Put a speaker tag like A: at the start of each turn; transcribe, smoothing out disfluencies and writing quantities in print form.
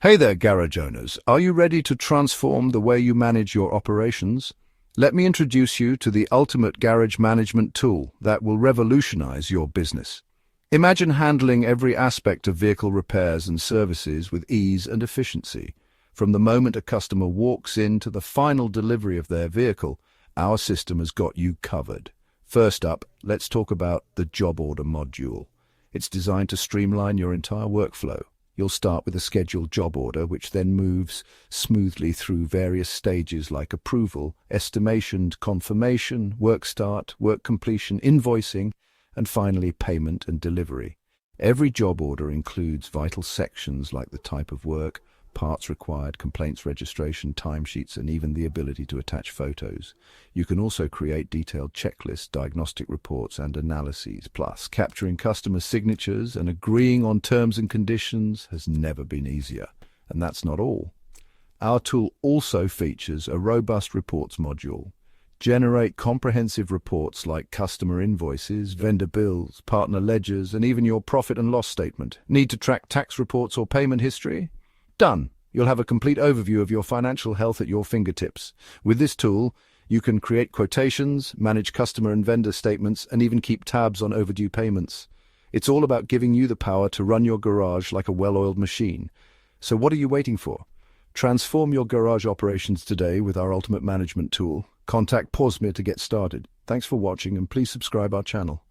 A: Hey there, garage owners. Are you ready to transform the way you manage your operations? Let me introduce you to the ultimate garage management tool that will revolutionize your business. Imagine handling every aspect of vehicle repairs and services with ease and efficiency. From the moment a customer walks in to the final delivery of their vehicle, our system has got you covered. First up, let's talk about the job order module. It's designed to streamline your entire workflow. You'll start with a scheduled job order, which then moves smoothly through various stages like approval, estimation, confirmation, work start, work completion, invoicing, and finally payment and delivery. Every job order includes vital sections like the type of work, parts required, complaints registration, timesheets, and even the ability to attach photos. You can also create detailed checklists, diagnostic reports, and analyses. Plus, capturing customer signatures and agreeing on terms and conditions has never been easier. And that's not all. Our tool also features a robust reports module. Generate comprehensive reports like customer invoices, vendor bills, partner ledgers, and even your profit and loss statement. Need to track tax reports or payment history? Done. You'll have a complete overview of your financial health at your fingertips. With this tool, you can create quotations, manage customer and vendor statements, and even keep tabs on overdue payments. It's all about giving you the power to run your garage like a well-oiled machine. So what are you waiting for? Transform your garage operations today with our ultimate management tool. Contact Posmea to get started. Thanks for watching, and please subscribe our channel.